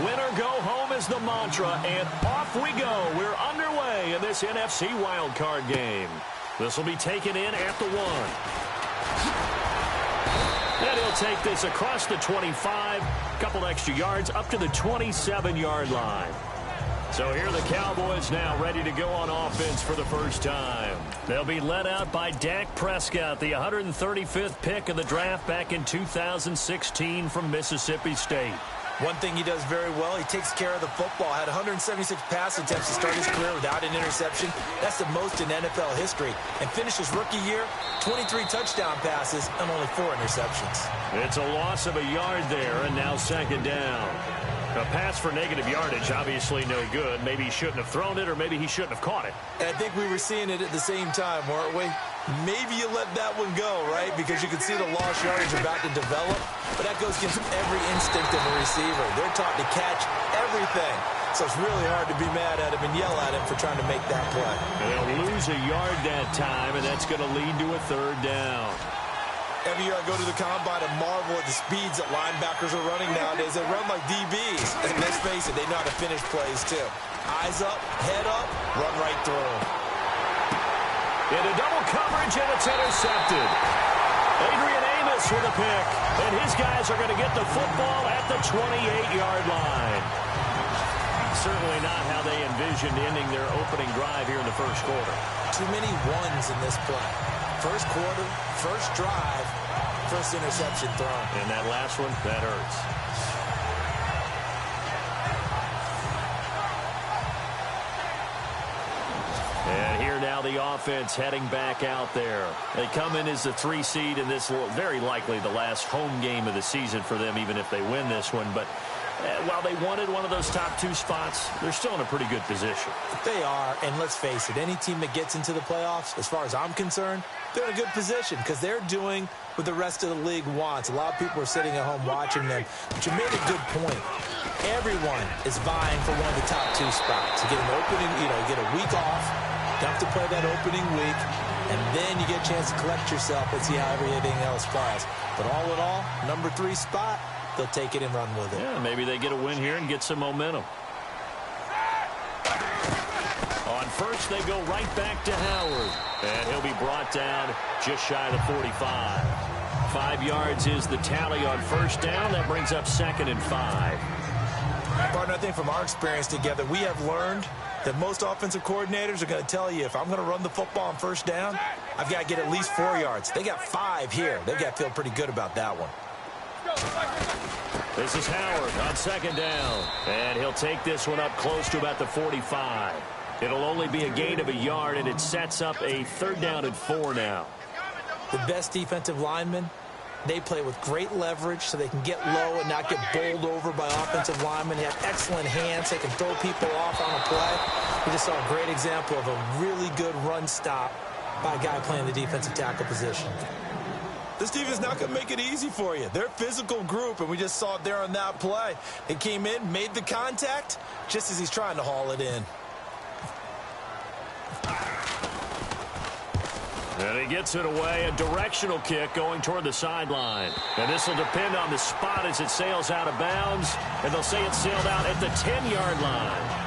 Win or go home is the mantra, and off we go. We're underway in this NFC Wildcard game. This will be taken in at the 1. And he'll take this across the 25, couple extra yards up to the 27-yard line. So here are the Cowboys now ready to go on offense for the first time. They'll be led out by Dak Prescott, the 135th pick of the draft back in 2016 from Mississippi State. One thing he does very well, he takes care of the football. Had 176 pass attempts to start his career without an interception. That's the most in NFL history. And finished his rookie year, 23 touchdown passes and only 4 interceptions. It's a loss of a yard there, and now second down. A pass for negative yardage, obviously no good. Maybe he shouldn't have thrown it, or maybe he shouldn't have caught it. And I think we were seeing it at the same time, weren't we? Maybe you let that one go, right? Because you can see the lost yardage about to develop. But that goes against every instinct of a receiver. They're taught to catch everything. So it's really hard to be mad at him and yell at him for trying to make that play. And they'll lose a yard that time, and that's going to lead to a third down. Every year I go to the combine and marvel at the speeds that linebackers are running nowadays. They run like DBs. And let's face it, they know how to finish plays too. Eyes up, head up, run right through them. Into double coverage, and it's intercepted. Adrian Amos with a pick. And his guys are going to get the football at the 28-yard line. Certainly not how they envisioned ending their opening drive here in the first quarter. Too many ones in this play. First quarter, first drive, first interception thrown. And that last one, that hurts. And here now the offense heading back out there. They come in as the 3 seed, and this will very likely the last home game of the season for them, even if they win this one. But while they wanted one of those top 2 spots, they're still in a pretty good position. They are, and let's face it, any team that gets into the playoffs, as far as I'm concerned, they're in a good position because they're doing what the rest of the league wants. A lot of people are sitting at home watching them, but you made a good point. Everyone is vying for one of the top 2 spots. You get an opening, you get a week off, you have to play that opening week, and then you get a chance to collect yourself and see how everything else falls. But all in all, number 3 spot, they'll take it and run with it. Yeah, maybe they get a win here and get some momentum. On first, they go right back to Howard. And he'll be brought down just shy of the 45. 5 yards is the tally on first down. That brings up 2nd and 5. Partner, I think from our experience together, we have learned that most offensive coordinators are going to tell you, if I'm going to run the football on first down, I've got to get at least 4 yards. They got 5 here. They've got to feel pretty good about that one. This is Howard on 2nd down. And he'll take this one up close to about the 45. It'll only be a gain of a yard, and it sets up a 3rd down and 4 now. The best defensive linemen, they play with great leverage so they can get low and not get bowled over by offensive linemen. They have excellent hands. They can throw people off on a play. We just saw a great example of a really good run stop by a guy playing the defensive tackle position. This team is not going to make it easy for you. They're a physical group, and we just saw it there on that play. They came in, made the contact, just as he's trying to haul it in. And he gets it away, a directional kick going toward the sideline. And this will depend on the spot as it sails out of bounds. And they'll say it sailed out at the 10-yard line.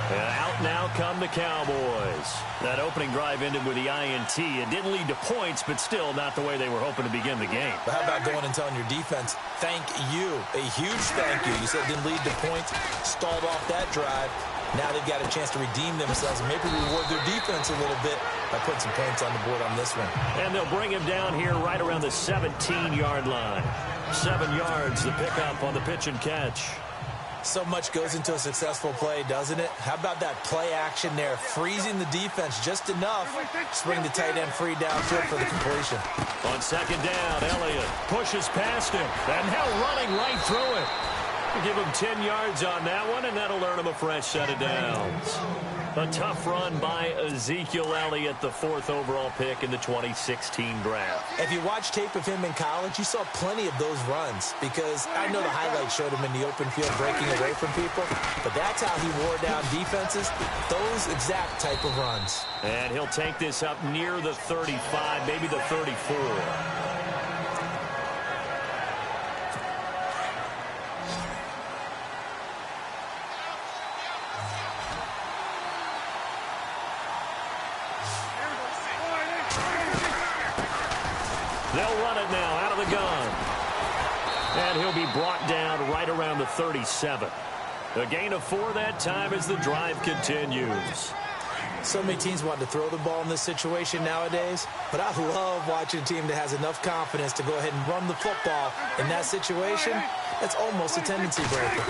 And out now come the Cowboys. That opening drive ended with the INT. It didn't lead to points, but still not the way they were hoping to begin the game. But how about going and telling your defense, thank you, a huge thank you. You said it didn't lead to points, stalled off that drive. Now they've got a chance to redeem themselves and maybe reward their defense a little bit by putting some points on the board on this one. And they'll bring him down here right around the 17-yard line. 7 yards, the pickup on the pitch and catch. So much goes into a successful play, doesn't it? How about that play action there, freezing the defense just enough to bring the tight end free downfield for the completion. On 2nd down, Elliott pushes past him, and now running right through it. We'll give him 10 yards on that one, and that'll earn him a fresh set of downs. A tough run by Ezekiel Elliott, the 4th overall pick in the 2016 draft. If you watch tape of him in college, you saw plenty of those runs because I know the highlights showed him in the open field breaking away from people, but that's how he wore down defenses, those exact type of runs. And he'll take this up near the 35, maybe the 34. They'll run it now out of the gun. And he'll be brought down right around the 37. A gain of 4 that time as the drive continues. So many teams want to throw the ball in this situation nowadays, but I love watching a team that has enough confidence to go ahead and run the football in that situation. That's almost a tendency breaker.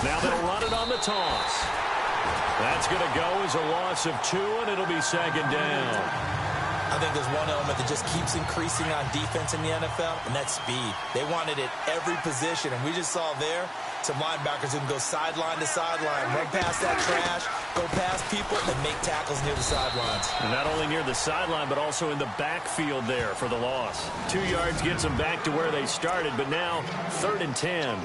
Now they'll run it on the toss. That's going to go as a loss of 2, and it'll be second down. I think there's one element that just keeps increasing on defense in the NFL, and that's speed. They want it at every position, and we just saw there some linebackers who can go sideline to sideline, run past that trash, go past people, and make tackles near the sidelines. And not only near the sideline, but also in the backfield there for the loss. 2 yards gets them back to where they started, but now 3rd and 10.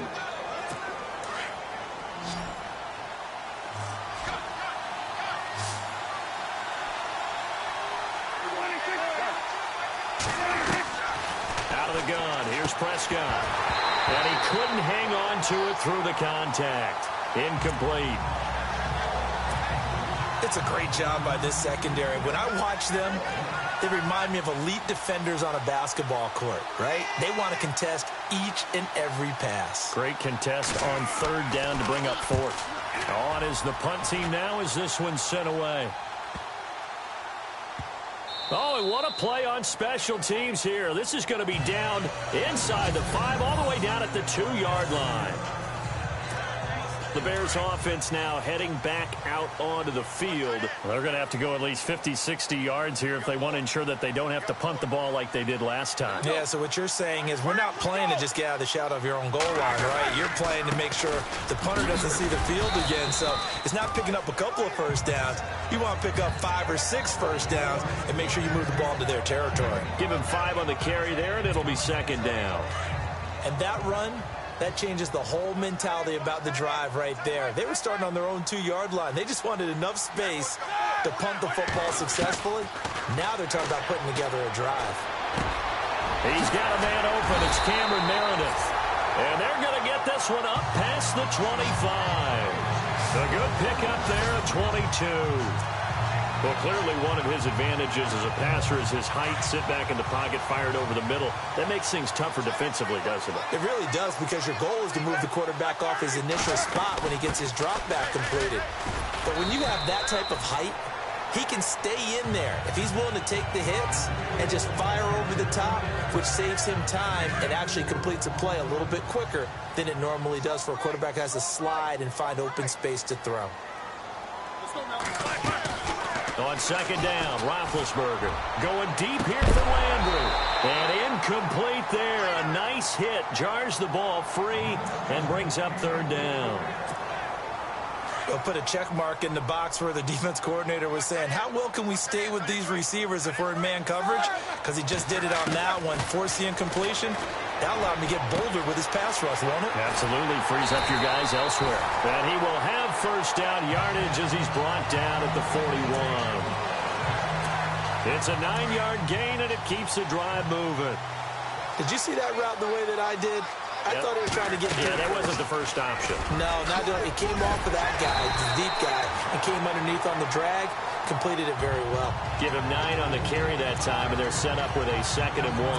Gun. Here's Prescott. And he couldn't hang on to it through the contact. Incomplete. It's a great job by this secondary. When I watch them, they remind me of elite defenders on a basketball court, right? They want to contest each and every pass. Great contest on 3rd down to bring up 4th. On is the punt team now as this one's sent away. Oh, and what a play on special teams here. This is going to be down inside the 5, all the way down at the 2-yard line. The Bears offense now heading back out onto the field. They're going to have to go at least 50, 60 yards here if they want to ensure that they don't have to punt the ball like they did last time. Yeah, so what you're saying is we're not playing to just get out of the shadow of your own goal line, right? You're playing to make sure the punter doesn't see the field again. So it's not picking up a couple of first downs. You want to pick up 5 or 6 first downs and make sure you move the ball into their territory. Give him 5 on the carry there, and it'll be second down. And that run, that changes the whole mentality about the drive right there. They were starting on their own 2-yard line. They just wanted enough space to punt the football successfully. Now they're talking about putting together a drive. He's got a man open. It's Cameron Meredith. And they're going to get this one up past the 25. A good pickup there at 22. Well, clearly one of his advantages as a passer is his height. Sit back in the pocket, fired over the middle. That makes things tougher defensively, doesn't it? It really does, because your goal is to move the quarterback off his initial spot when he gets his drop back completed. But when you have that type of height, he can stay in there if he's willing to take the hits and just fire over the top, which saves him time and actually completes a play a little bit quicker than it normally does for a quarterback who has to slide and find open space to throw. On second down, Roethlisberger going deep here for Landry. And incomplete there. A nice hit. Jars the ball free and brings up 3rd down. They'll put a check mark in the box where the defense coordinator was saying, how well can we stay with these receivers if we're in man coverage? Because he just did it on that one, force the incompletion. That allowed him to get bolder with his pass rush, won't it? Absolutely. Frees up your guys elsewhere. And he will have first down yardage as he's brought down at the 41. It's a 9-yard gain, and it keeps the drive moving. Did you see that route the way that I did? I thought he was trying to get Yeah, that wasn't the first option. No, not doing it. It came off of that guy, the deep guy, and came underneath on the drag. Completed it very well. Give him 9 on the carry that time, and they're set up with a 2nd and 1.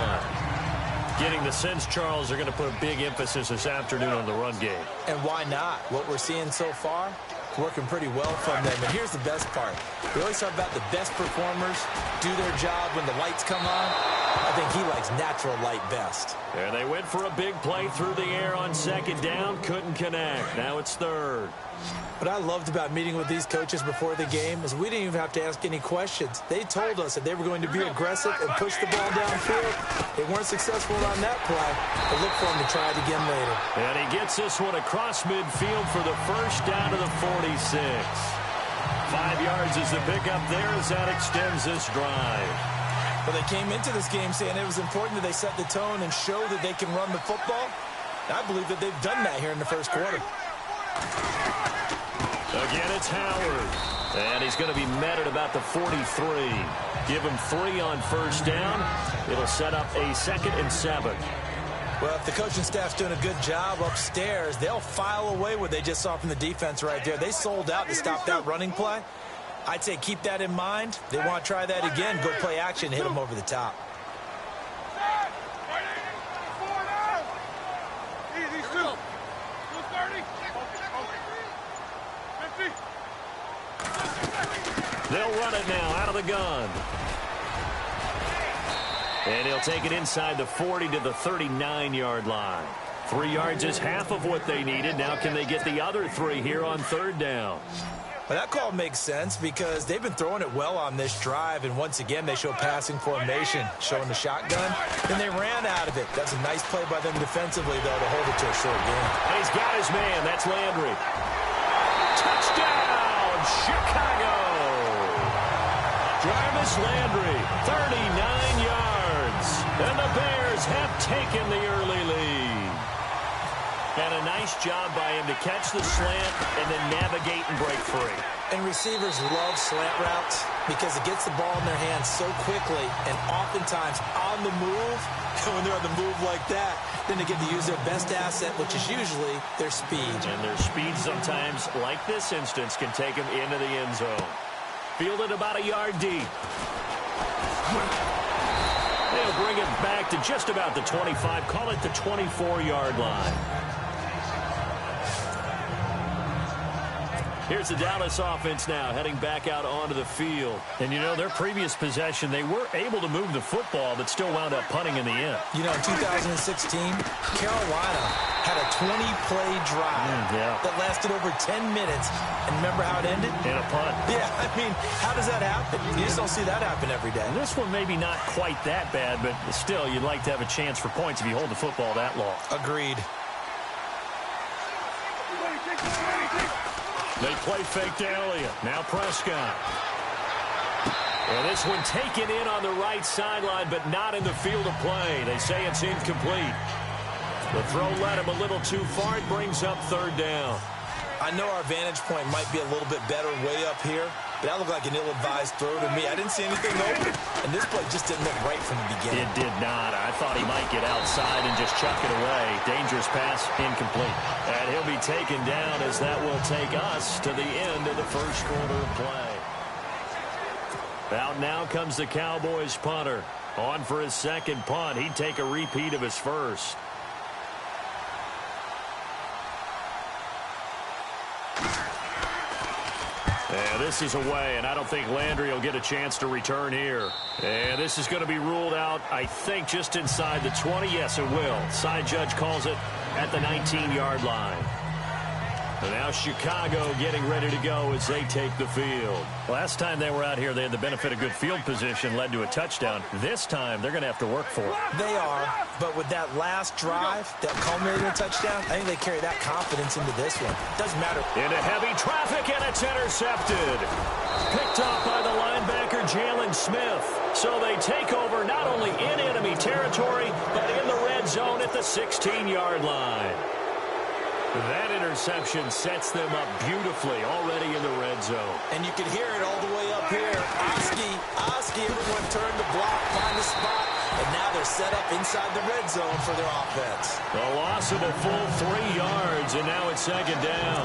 Getting the sense, Charles, they're going to put a big emphasis this afternoon on the run game. And why not? What we're seeing so far, working pretty well from them. And here's the best part. We always talk about the best performers do their job when the lights come on. I think he likes natural light best. And they went for a big play through the air on second down. Couldn't connect. Now it's 3rd. What I loved about meeting with these coaches before the game is we didn't even have to ask any questions. They told us that they were going to be aggressive and push the ball downfield. They weren't successful on that play, but look for them to try it again later. And he gets this one across midfield for the first down to the 46. 5 yards is the pickup there as that extends this drive. Well, they came into this game saying it was important that they set the tone and show that they can run the football. And I believe that they've done that here in the first quarter. Again, it's Howard. And he's going to be met at about the 43. Give him 3 on first down. It'll set up a 2nd and 7. Well, if the coaching staff's doing a good job upstairs, they'll file away what they just saw from the defense right there. They sold out to stop that running play. I'd say keep that in mind. They want to try that again. Go play action, hit them over the top. They'll run it now out of the gun. And he'll take it inside the 40 to the 39-yard line. 3 yards is half of what they needed. Now can they get the other 3 here on third down? Well, that call makes sense because they've been throwing it well on this drive, and once again they show passing formation, showing the shotgun. Then they ran out of it. That's a nice play by them defensively, though, to hold it to a short game. And he's got his man. That's Landry. Touchdown, Chicago! Jarvis Landry, 39 yards. And the Bears have taken the early lead. And a nice job by him to catch the slant and then navigate and break free. And receivers love slant routes because it gets the ball in their hands so quickly and oftentimes on the move. And when they're on the move like that, then they get to use their best asset, which is usually their speed. And their speed sometimes, like this instance, can take them into the end zone. Fielded about a yard deep. They'll bring it back to just about the 25. Call it the 24-yard line. Here's the Dallas offense now heading back out onto the field. And, you know, their previous possession, they were able to move the football but still wound up punting in the end. You know, in 2016, Carolina had a 20-play drive that lasted over 10 minutes. And remember how it ended? In a punt. Yeah, I mean, how does that happen? You just don't see that happen every day. And this one maybe not quite that bad, but still, you'd like to have a chance for points if you hold the football that long. Agreed. They play fake to Elliott. Now Prescott. And this one taken in on the right sideline, but not in the field of play. They say it's incomplete. The throw led him a little too far. It brings up third down. I know our vantage point might be a little bit better way up here, but that looked like an ill-advised throw to me. I didn't see anything open, and this play just didn't look right from the beginning. It did not. I thought he might get outside and just chuck it away. Dangerous pass, incomplete. And he'll be taken down as that will take us to the end of the first quarter of play. Out now comes the Cowboys punter. On for his second punt. He'd take a repeat of his first. And this is away, and I don't think Landry will get a chance to return here. And this is going to be ruled out, I think, just inside the 20. Yes, it will. Side judge calls it at the 19-yard line. And now Chicago getting ready to go as they take the field. Last time they were out here, they had the benefit of good field position, led to a touchdown. This time, they're going to have to work for it. They are, but with that last drive that culminated in a touchdown, I think they carry that confidence into this one. Doesn't matter. Into heavy traffic, and it's intercepted. Picked off by the linebacker, Jalen Smith. So they take over not only in enemy territory, but in the red zone at the 16-yard line. That interception sets them up beautifully already in the red zone. And you can hear it all the way up here. Oski, everyone turned to block, find the spot, and now they're set up inside the red zone for their offense. A loss of a full 3 yards, and now it's second down.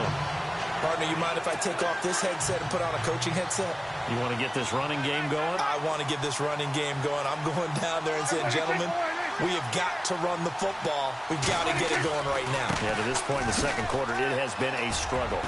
Partner, you mind if I take off this headset and put on a coaching headset? You want to get this running game going? I want to get this running game going. I'm going down there and saying, gentlemen, we have got to run the football. We've got to get it going right now. Yeah, to this point in the second quarter, it has been a struggle.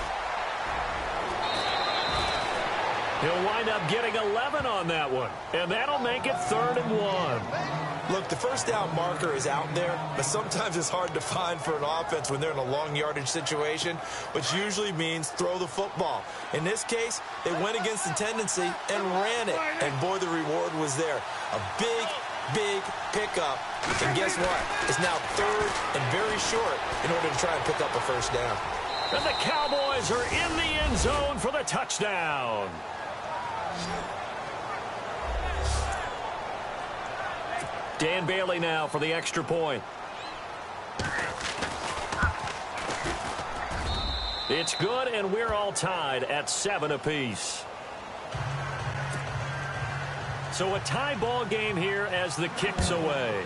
He'll wind up getting 11 on that one, and that'll make it 3rd and 1. Look, the first down marker is out there, but sometimes it's hard to find for an offense when they're in a long yardage situation, which usually means throw the football. In this case, they went against the tendency and ran it, and boy, the reward was there. A big pickup, and guess what? It's now 3rd and very short in order to try and pick up a first down. And the Cowboys are in the end zone for the touchdown. Dan Bailey now for the extra point. It's good, and we're all tied at 7 apiece. So a tie ball game here as the kick's away.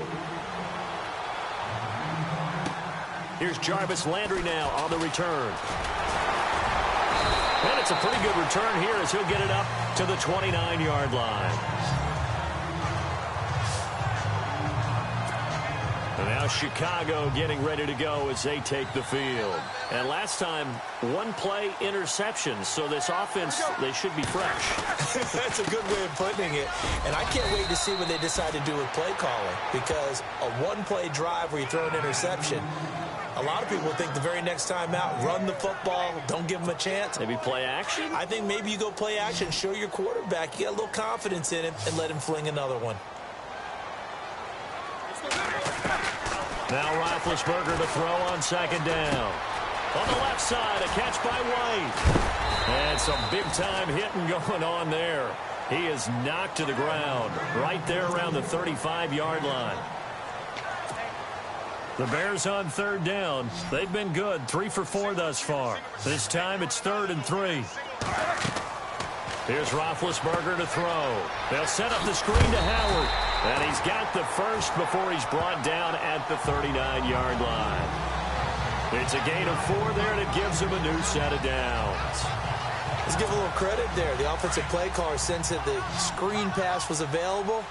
Here's Jarvis Landry now on the return. And it's a pretty good return here as he'll get it up to the 29-yard line. And now Chicago getting ready to go as they take the field. And last time, one play interception. So this offense, they should be fresh. That's a good way of putting it. And I can't wait to see what they decide to do with play calling. Because a one-play drive where you throw an interception, a lot of people think the very next time out, run the football, don't give them a chance. Maybe play action? I think maybe you go play action, show your quarterback, you got a little confidence in him, and let him fling another one. Now Roethlisberger to throw on second down. On the left side, a catch by White. And some big-time hitting going on there. He is knocked to the ground right there around the 35-yard line. The Bears on third down. They've been good, 3 for 4 thus far. This time it's 3rd and 3. Here's Roethlisberger to throw. They'll set up the screen to Howard. And he's got the first before he's brought down at the 39-yard line. It's a gain of 4 there, and it gives him a new set of downs. Let's give a little credit there. The offensive play caller, since that the screen pass was available,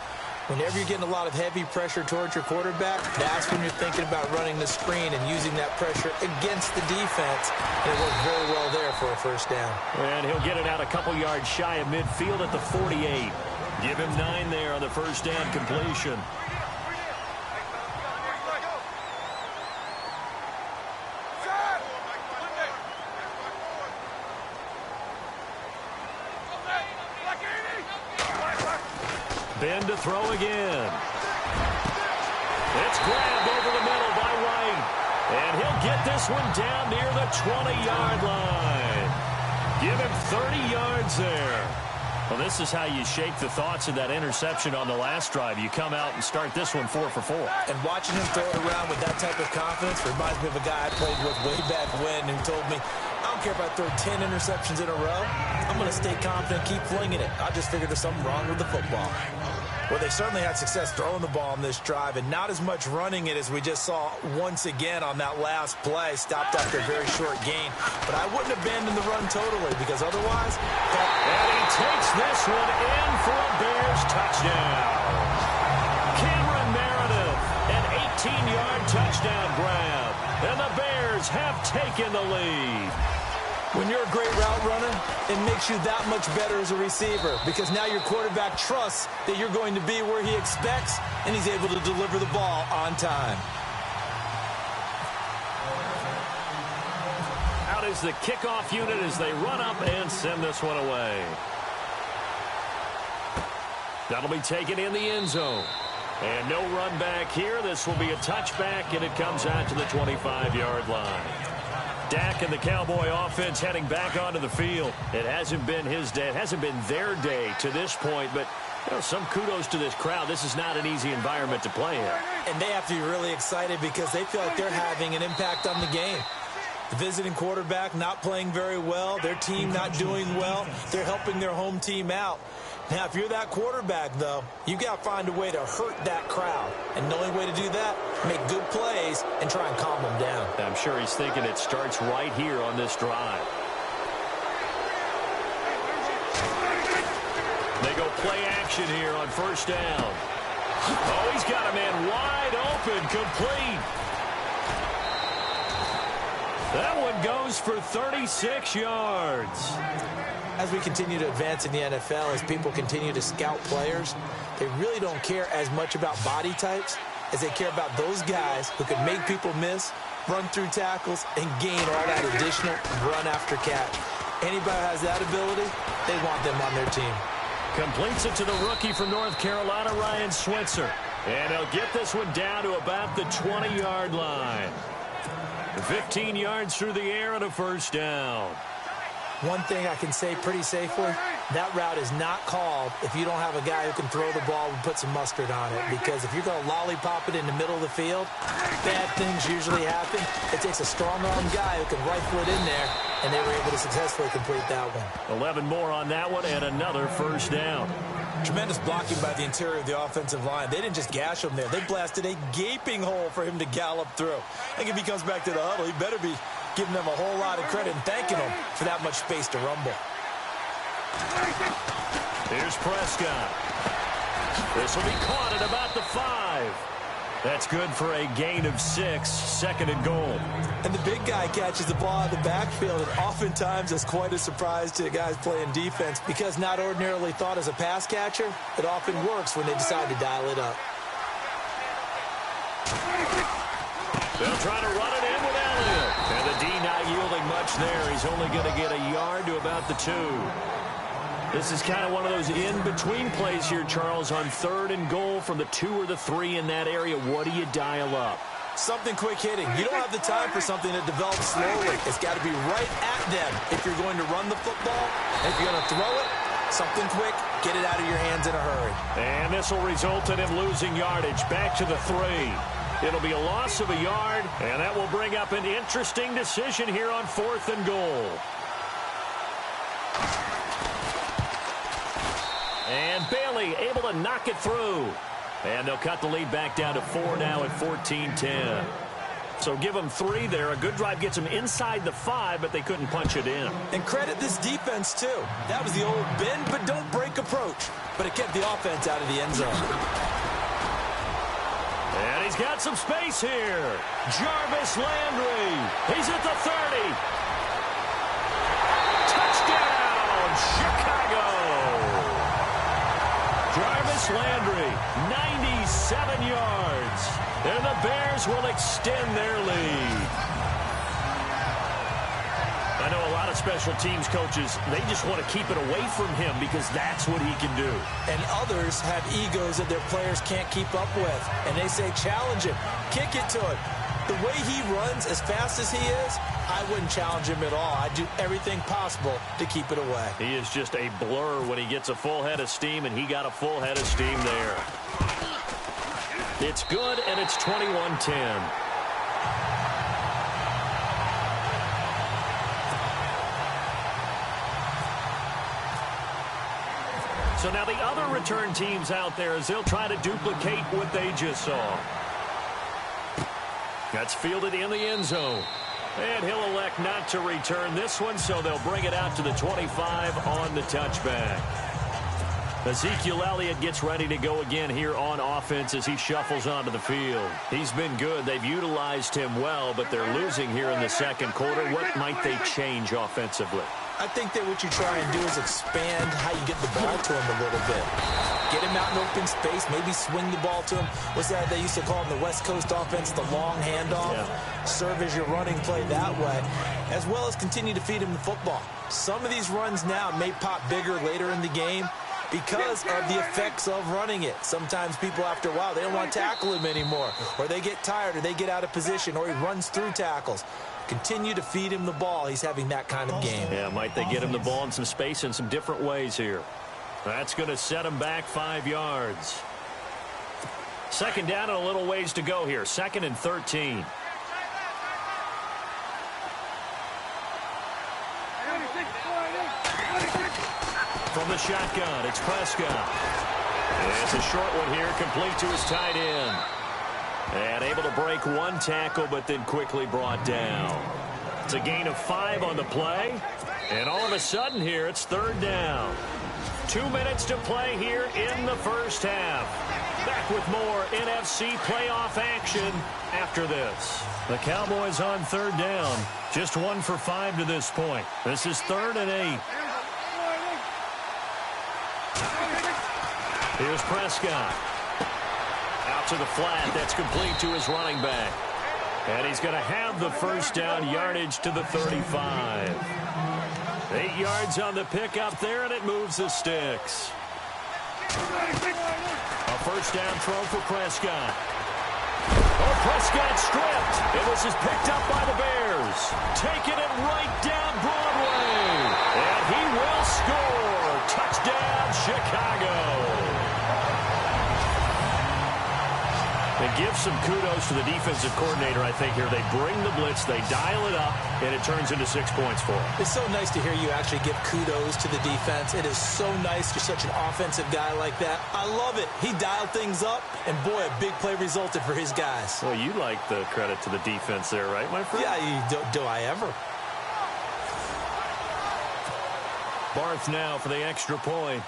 whenever you're getting a lot of heavy pressure towards your quarterback, that's when you're thinking about running the screen and using that pressure against the defense. And it worked very well there for a first down. And he'll get it out a couple yards shy of midfield at the 48. Give him 9 there on the first down completion. Ben to throw again. It's grabbed over the middle by White. And he'll get this one down near the 20-yard line. Give him 30 yards there. Well, this is how you shake the thoughts of that interception on the last drive. You come out and start this one 4 for 4. And watching him throw it around with that type of confidence reminds me of a guy I played with way back when who told me, I don't care if I throw 10 interceptions in a row. I'm going to stay confident, keep flinging it. I just figured there's something wrong with the football. Well, they certainly had success throwing the ball on this drive and not as much running it as we just saw once again on that last play. Stopped after a very short gain. But I wouldn't abandon the run totally because otherwise... And he takes this one in for a Bears touchdown. Cameron Meredith, an 18-yard touchdown grab. And the Bears have taken the lead. When you're a great route runner, it makes you that much better as a receiver because now your quarterback trusts that you're going to be where he expects, and he's able to deliver the ball on time. Out is the kickoff unit as they run up and send this one away. That'll be taken in the end zone. And no run back here. This will be a touchback, and it comes out to the 25-yard line. Dak and the Cowboy offense heading back onto the field. It hasn't been his day. It hasn't been their day to this point, but you know, some kudos to this crowd. This is not an easy environment to play in. And they have to be really excited because they feel like they're having an impact on the game. The visiting quarterback not playing very well. Their team not doing well. They're helping their home team out. Now, if you're that quarterback, though, you got to find a way to hurt that crowd. And the only way to do that, make good plays and try and calm them down. I'm sure he's thinking it starts right here on this drive. They go play action here on first down. Oh, he's got a man wide open, complete. That one goes for 36 yards. As we continue to advance in the NFL, as people continue to scout players, they really don't care as much about body types as they care about those guys who can make people miss, run through tackles, and gain all that additional run after catch. Anybody who has that ability, they want them on their team. Completes it to the rookie from North Carolina, Ryan Switzer. And he'll get this one down to about the 20-yard line. 15 yards through the air and a first down. One thing I can say pretty safely, that route is not called if you don't have a guy who can throw the ball and put some mustard on it. Because if you're going to lollipop it in the middle of the field, bad things usually happen. It takes a strong-arm guy who can rifle it in there, and they were able to successfully complete that one. 11 more on that one and another first down. Tremendous blocking by the interior of the offensive line. They didn't just gash him there. They blasted a gaping hole for him to gallop through. I think if he comes back to the huddle, he better be giving them a whole lot of credit and thanking them for that much space to rumble. Here's Prescott. This will be caught at about the 5. That's good for a gain of 6, 2nd and goal. And the big guy catches the ball out of the backfield, and oftentimes that's quite a surprise to guys playing defense because not ordinarily thought as a pass catcher, it often works when they decide to dial it up. They'll try to run it in with Elliott. And the D not yielding much there. He's only going to get a yard to about the 2. This is kind of one of those in-between plays here, Charles, on 3rd and goal from the 2 or the 3 in that area. What do you dial up? Something quick hitting. You don't have the time for something that develops slowly. It's got to be right at them if you're going to run the football. And if you're going to throw it, something quick, get it out of your hands in a hurry. And this will result in him losing yardage. Back to the 3. It'll be a loss of a yard, and that will bring up an interesting decision here on 4th and goal. And Bailey able to knock it through. And they'll cut the lead back down to 4 now at 14-10. So give them 3 there. A good drive gets them inside the 5, but they couldn't punch it in. And credit this defense, too. That was the old bend but don't break approach. But it kept the offense out of the end zone. And he's got some space here. Jarvis Landry. He's at the 30. Touchdown, Chicago. Jarvis Landry, 97 yards. And the Bears will extend their lead. I know a lot of special teams coaches, they just want to keep it away from him because that's what he can do. And others have egos that their players can't keep up with. And they say, challenge him, kick it to him. The way he runs as fast as he is, I wouldn't challenge him at all. I'd do everything possible to keep it away. He is just a blur when he gets a full head of steam, and he got a full head of steam there. It's good, and it's 21-10. So now the other return teams out there as they'll try to duplicate what they just saw. That's fielded in the end zone. And he'll elect not to return this one, so they'll bring it out to the 25 on the touchback. Ezekiel Elliott gets ready to go again here on offense as he shuffles onto the field. He's been good. They've utilized him well, but they're losing here in the 2nd quarter. What might they change offensively? I think that what you try and do is expand how you get the ball to him a little bit. Get him out in open space, maybe swing the ball to him. What's that they used to call in the West Coast offense, the long handoff? Yeah. Serve as your running play that way, as well as continue to feed him the football. Some of these runs now may pop bigger later in the game because of the effects of running it. Sometimes people, after a while, they don't want to tackle him anymore, or they get tired, or they get out of position, or he runs through tackles. Continue to feed him the ball. He's having that kind of game. Yeah, might they get him the ball in some space in some different ways here. That's going to set him back 5 yards. 2nd down and a little ways to go here. 2nd and 13. From the shotgun, it's Prescott. It's a short one here, complete to his tight end. And able to break one tackle, but then quickly brought down. It's a gain of 5 on the play. And all of a sudden here, it's 3rd down. 2 minutes to play here in the first half. Back with more NFC playoff action after this. The Cowboys on 3rd down. Just 1 for 5 to this point. This is 3rd and 8. Here's Prescott. Out to the flat. That's complete to his running back. And he's going to have the first down, yardage to the 35. 8 yards on the pickup there, and it moves the sticks. A first down throw for Prescott. Oh, Prescott stripped. And this is picked up by the Bears. Taking it right down Broadway. And he will score. Touchdown, Chicago. And give some kudos to the defensive coordinator, I think, here. They bring the blitz, they dial it up, and it turns into 6 points for them. It's so nice to hear you actually give kudos to the defense. It is so nice. You're such an offensive guy like that. I love it. He dialed things up, and boy, a big play resulted for his guys. Well, you like the credit to the defense there, right, my friend? Yeah, do I ever? Barth now for the extra point.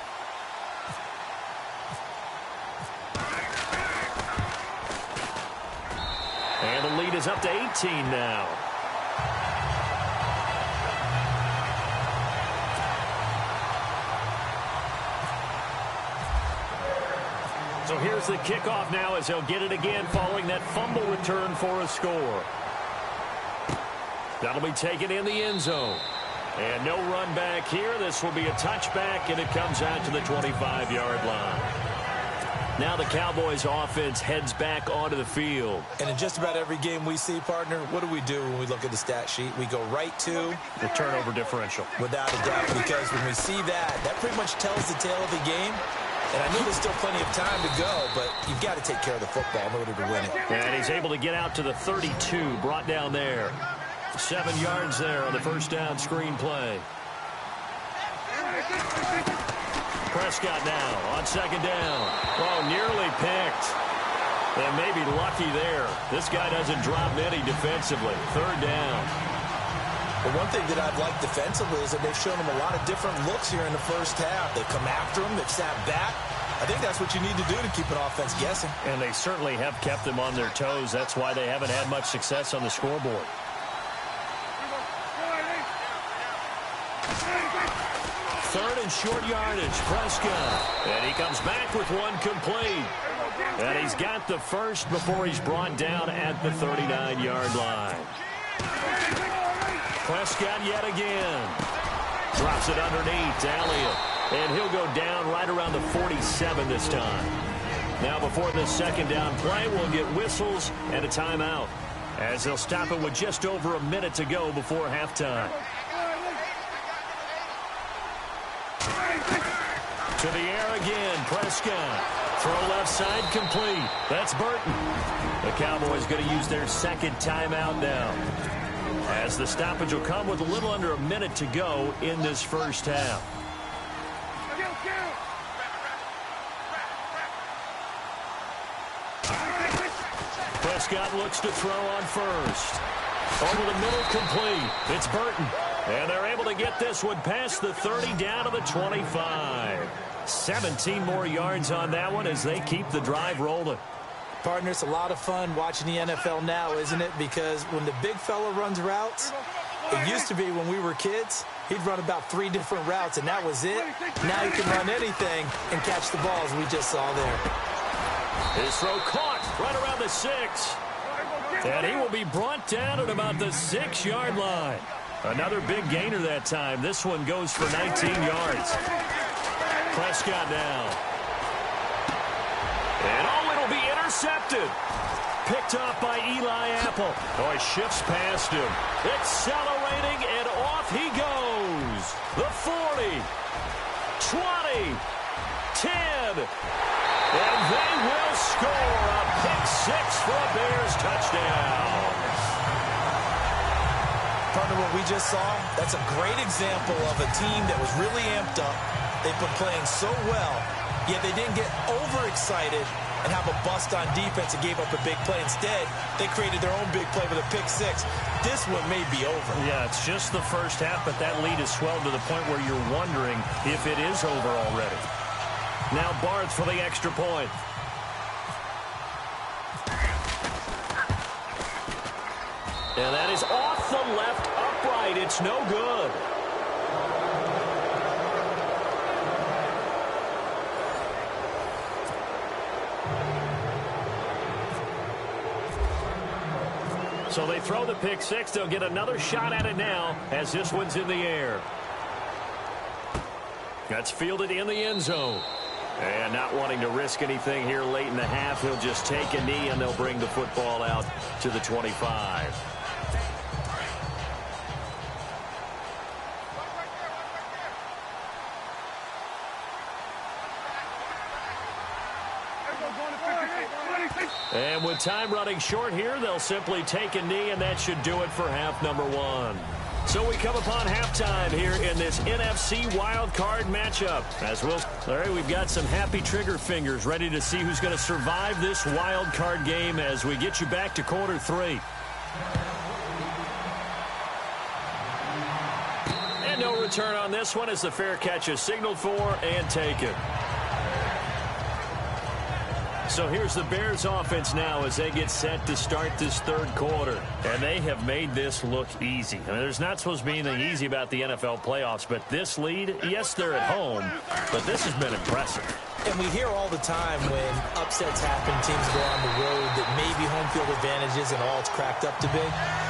And the lead is up to 18 now. So here's the kickoff now as he'll get it again following that fumble return for a score. That'll be taken in the end zone. And no run back here. This will be a touchback, and it comes out to the 25-yard line. Now the Cowboys offense heads back onto the field. And in just about every game we see, partner, what do we do when we look at the stat sheet? We go right to the turnover differential. Without a doubt, because when we see that, that pretty much tells the tale of the game. And I know there's still plenty of time to go, but you've got to take care of the football in order to win it. And he's able to get out to the 32, brought down there. 7 yards there on the first down screen play. Prescott now on second down. Oh, nearly picked. And maybe lucky there. This guy doesn't drop many defensively. Third down. Well, one thing that I've liked defensively is that they've shown him a lot of different looks here in the first half. They've come after him. They've sat back. I think that's what you need to do to keep an offense guessing. And they certainly have kept them on their toes. That's why they haven't had much success on the scoreboard. Third and short yardage, Prescott. And he comes back with one complete. And he's got the first before he's brought down at the 39-yard line. Prescott yet again. Drops it underneath, Elliott. And he'll go down right around the 47 this time. Now before this second down play, we'll get whistles and a timeout, as they'll stop it with just over a minute to go before halftime. To the air again, Prescott. Throw left side complete. That's Burton. The Cowboys going to use their second timeout now, as the stoppage will come with a little under a minute to go in this first half. Prescott looks to throw on first. Over the middle, complete. It's Burton. And they're able to get this one past the 30 down to the 25. 17 more yards on that one as they keep the drive rolling. Partner, it's a lot of fun watching the NFL now, isn't it? Because when the big fella runs routes, it used to be when we were kids, he'd run about 3 different routes, and that was it. Now he can run anything and catch the balls we just saw there. His throw caught right around the 6. And he will be brought down at about the 6-yard line. Another big gainer that time. This one goes for 19 yards. Prescott now. And it'll be intercepted. Picked off by Eli Apple. Oh, he shifts past him. Accelerating, and off he goes. The 40, 20, 10. And they will score a pick-6 for a Bears touchdown. Partner, what we just saw, that's a great example of a team that was really amped up. They've been playing so well, yet they didn't get overexcited and have a bust on defense and gave up a big play. Instead, they created their own big play with a pick-6. This one may be over. Yeah, it's just the first half, but that lead has swelled to the point where you're wondering if it is over already. Now Barth for the extra point. And that is off the left upright. It's no good. So they throw the pick-6. They'll get another shot at it now as this one's in the air. That's fielded in the end zone. And not wanting to risk anything here late in the half, he'll just take a knee and they'll bring the football out to the 25. And with time running short here, they'll simply take a knee, and that should do it for half number 1. So we come upon halftime here in this NFC Wildcard matchup. All right, we've got some happy trigger fingers ready to see who's going to survive this Wildcard game as we get you back to quarter 3. And no return on this one as the fair catch is signaled for and taken. So here's the Bears offense now as they get set to start this third quarter. And they have made this look easy. I mean, there's not supposed to be anything easy about the NFL playoffs, but this lead, yes, they're at home, but this has been impressive. And we hear all the time when upsets happen, teams go on the road, that maybe home field advantage isn't all it's cracked up to be.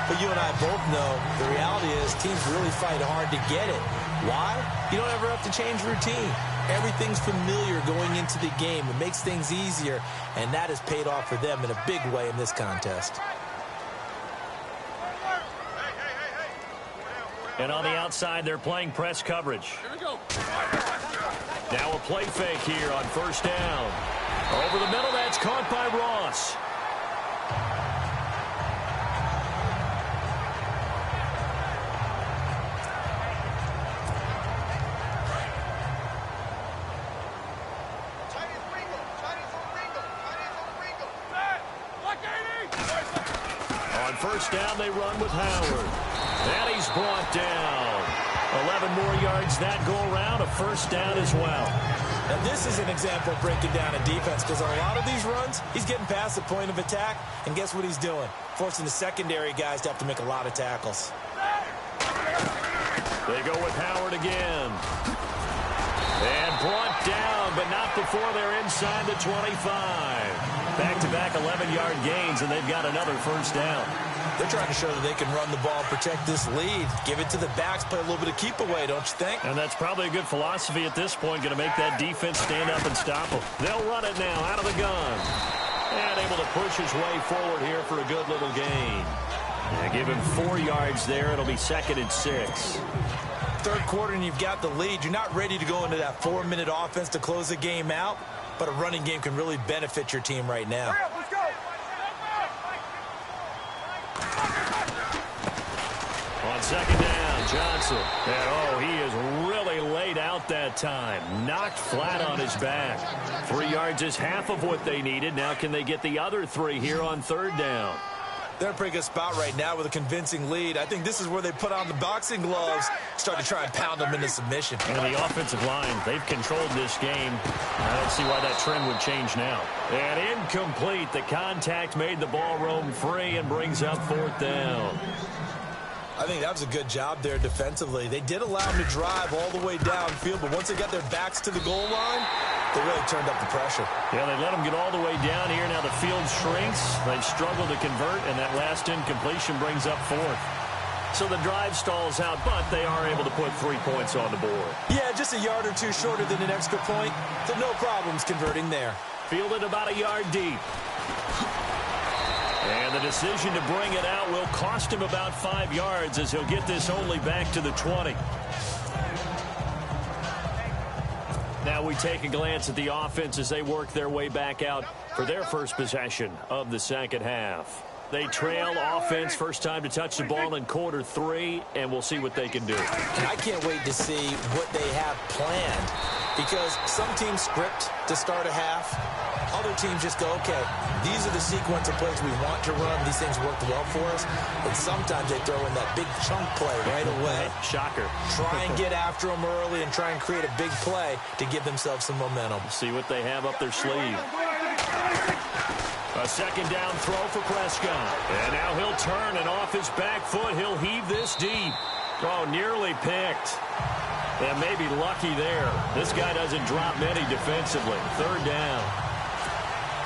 But you and I both know the reality is teams really fight hard to get it. Why? You don't ever have to change routine. Everything's familiar going into the game. It makes things easier, and that has paid off for them in a big way in this contest. And on the outside, they're playing press coverage. Here we go. Now a play fake here on first down. Over the middle, that's caught by Ross. On first down, they run with Howard. And he's brought down. 11 more yards that go around, a first down as well. Now this is an example of breaking down a defense, because on a lot of these runs, he's getting past the point of attack, and guess what he's doing? Forcing the secondary guys to have to make a lot of tackles. They go with Howard again. And brought down, but not before they're inside the 25. Back-to-back 11-yard gains, and they've got another first down. They're trying to show that they can run the ball and protect this lead. Give it to the backs, play a little bit of keep away, don't you think? And that's probably a good philosophy at this point, going to make that defense stand up and stop them. They'll run it now out of the gun. And able to push his way forward here for a good little gain. Give him 4 yards there. It'll be 2nd and 6. Third quarter and you've got the lead. You're not ready to go into that 4-minute offense to close the game out, but a running game can really benefit your team right now. Let's go. On second down, Johnson. And, he is really laid out that time. Knocked flat on his back. 3 yards is half of what they needed. Now can they get the other 3 here on third down? They're in a pretty good spot right now with a convincing lead. I think this is where they put on the boxing gloves, start to try and pound them into submission. And the offensive line, they've controlled this game. I don't see why that trend would change now. And incomplete. The contact made the ball roam free and brings up 4th down. I think that was a good job there defensively. They did allow them to drive all the way downfield, but once they got their backs to the goal line, they really turned up the pressure. Yeah, they let them get all the way down here. Now the field shrinks. They've struggled to convert, and that last incompletion brings up 4th. So the drive stalls out, but they are able to put 3 points on the board. Yeah, just a yard or two shorter than an extra point, so no problems converting there. Fielded about a yard deep. And the decision to bring it out will cost him about 5 yards as he'll get this only back to the 20. Now we take a glance at the offense as they work their way back out for their first possession of the second half. They trail offense, first time to touch the ball in quarter 3, and we'll see what they can do. And I can't wait to see what they have planned, because some teams script to start a half. Other teams just go, okay, these are the sequence of plays we want to run. These things worked well for us. But sometimes they throw in that big chunk play right away. Shocker. Try and get after them early and try and create a big play to give themselves some momentum. See what they have up their sleeve. A second down throw for Prescott. And now he'll turn, and off his back foot, he'll heave this deep. Oh, nearly picked. And maybe lucky there. This guy doesn't drop many defensively. Third down.